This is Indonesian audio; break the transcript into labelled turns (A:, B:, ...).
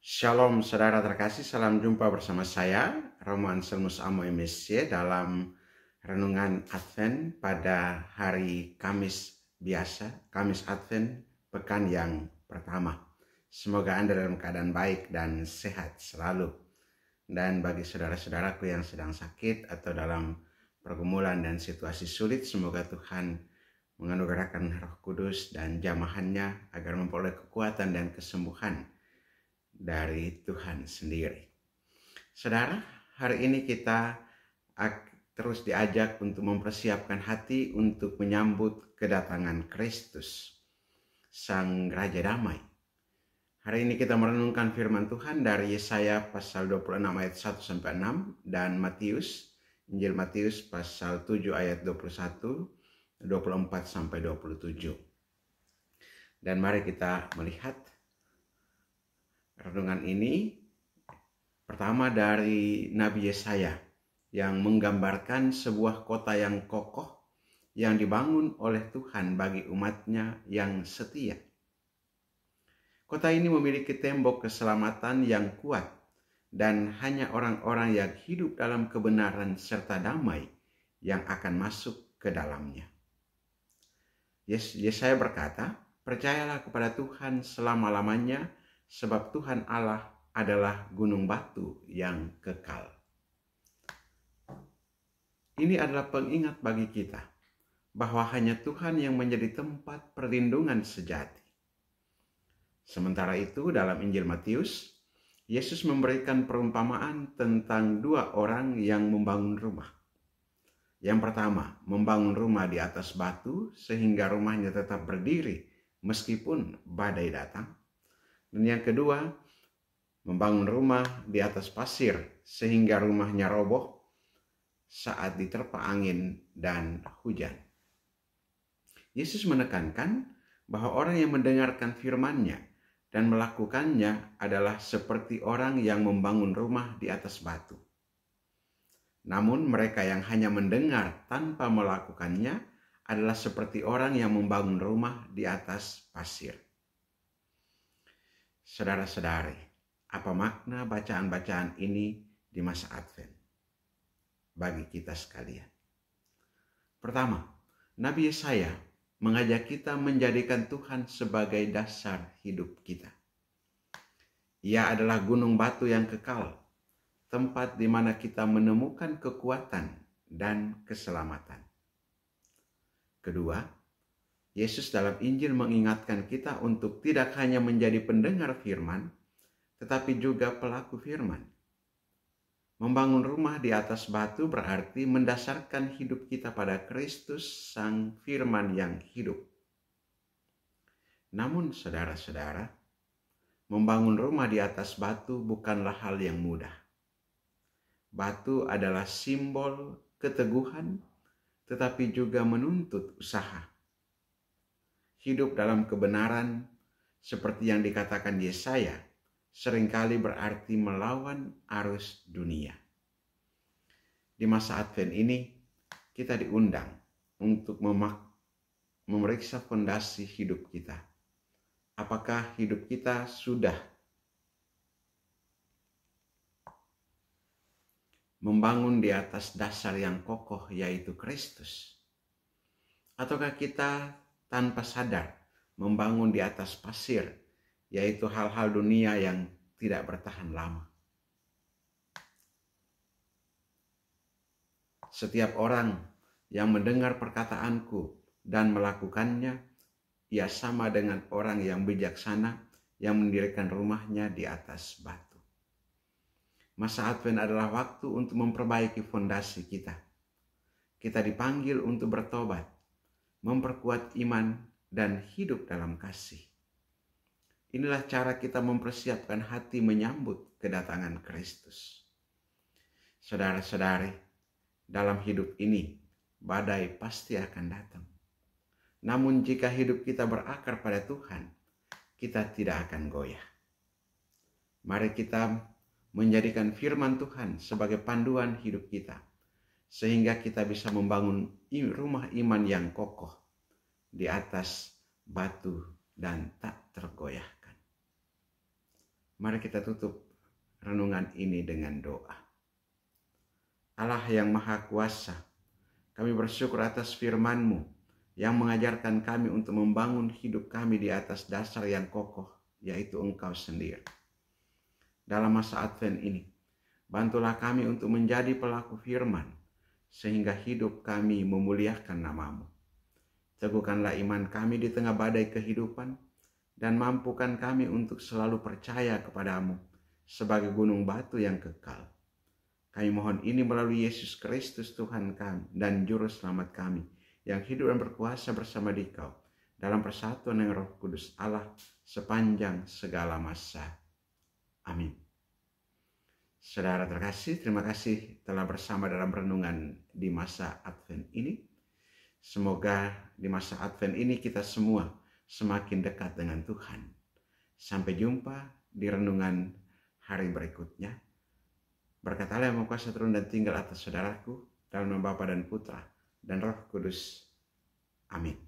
A: Shalom saudara terkasih, salam jumpa bersama saya Romo Anselmus Amo MSc dalam renungan Advent pada hari Kamis biasa, Kamis Advent pekan yang pertama. Semoga Anda dalam keadaan baik dan sehat selalu. Dan bagi saudara-saudaraku yang sedang sakit atau dalam pergumulan dan situasi sulit, semoga Tuhan menganugerahkan Roh Kudus dan jamahannya agar memperoleh kekuatan dan kesembuhan dari Tuhan sendiri. Saudara, hari ini kita terus diajak untuk mempersiapkan hati untuk menyambut kedatangan Kristus, Sang Raja Damai. Hari ini kita merenungkan firman Tuhan dari Yesaya pasal 26 ayat 1-6 dan Injil Matius pasal 7 ayat 21, 24-27. Dan mari kita melihat renungan ini pertama dari Nabi Yesaya yang menggambarkan sebuah kota yang kokoh yang dibangun oleh Tuhan bagi umatnya yang setia. Kota ini memiliki tembok keselamatan yang kuat dan hanya orang-orang yang hidup dalam kebenaran serta damai yang akan masuk ke dalamnya. Yesaya berkata, "Percayalah kepada Tuhan selama-lamanya, sebab Tuhan Allah adalah gunung batu yang kekal." Ini adalah pengingat bagi kita bahwa hanya Tuhan yang menjadi tempat perlindungan sejati. Sementara itu dalam Injil Matius, Yesus memberikan perumpamaan tentang dua orang yang membangun rumah. Yang pertama, membangun rumah di atas batu sehingga rumahnya tetap berdiri meskipun badai datang. Dan yang kedua, membangun rumah di atas pasir sehingga rumahnya roboh saat diterpa angin dan hujan. Yesus menekankan bahwa orang yang mendengarkan firman-Nya dan melakukannya adalah seperti orang yang membangun rumah di atas batu. Namun mereka yang hanya mendengar tanpa melakukannya adalah seperti orang yang membangun rumah di atas pasir. Saudara-saudari, apa makna bacaan-bacaan ini di masa Advent bagi kita sekalian? Pertama, Nabi Yesaya mengajak kita menjadikan Tuhan sebagai dasar hidup kita. Ia adalah gunung batu yang kekal, tempat di mana kita menemukan kekuatan dan keselamatan. Kedua, Yesus dalam Injil mengingatkan kita untuk tidak hanya menjadi pendengar firman, tetapi juga pelaku firman. Membangun rumah di atas batu berarti mendasarkan hidup kita pada Kristus, Sang Firman yang hidup. Namun saudara-saudara, membangun rumah di atas batu bukanlah hal yang mudah. Batu adalah simbol keteguhan, tetapi juga menuntut usaha. Hidup dalam kebenaran seperti yang dikatakan Yesaya seringkali berarti melawan arus dunia. Di masa Advent ini kita diundang untuk memeriksa fondasi hidup kita. Apakah hidup kita sudah membangun di atas dasar yang kokoh, yaitu Kristus? Ataukah kita tanpa sadar membangun di atas pasir, yaitu hal-hal dunia yang tidak bertahan lama? Setiap orang yang mendengar perkataanku dan melakukannya, ia sama dengan orang yang bijaksana yang mendirikan rumahnya di atas batu. Masa Advent adalah waktu untuk memperbaiki fondasi kita. Kita dipanggil untuk bertobat, memperkuat iman, dan hidup dalam kasih. Inilah cara kita mempersiapkan hati menyambut kedatangan Kristus. Saudara-saudari, dalam hidup ini, badai pasti akan datang. Namun jika hidup kita berakar pada Tuhan, kita tidak akan goyah. Mari kita menjadikan firman Tuhan sebagai panduan hidup kita, sehingga kita bisa membangun rumah iman yang kokoh di atas batu dan tak tergoyahkan. Mari kita tutup renungan ini dengan doa. Allah yang Maha Kuasa, kami bersyukur atas firman-Mu yang mengajarkan kami untuk membangun hidup kami di atas dasar yang kokoh, yaitu Engkau sendiri. Dalam masa Advent ini, bantulah kami untuk menjadi pelaku firman, sehingga hidup kami memuliakan nama-Mu. Teguhkanlah iman kami di tengah badai kehidupan, dan mampukan kami untuk selalu percaya kepada-Mu sebagai gunung batu yang kekal. Kami mohon ini melalui Yesus Kristus Tuhan kami dan Juru Selamat kami, yang hidup dan berkuasa bersama Dikau dalam persatuan dengan Roh Kudus Allah sepanjang segala masa. Amin. Saudara terkasih, terima kasih telah bersama dalam renungan di masa Advent ini. Semoga di masa Advent ini kita semua semakin dekat dengan Tuhan. Sampai jumpa di renungan hari berikutnya. Berkat Allah yang Maha Kuasa turun dan tinggal atas saudaraku dalam nama Bapa dan Putra dan Roh Kudus. Amin.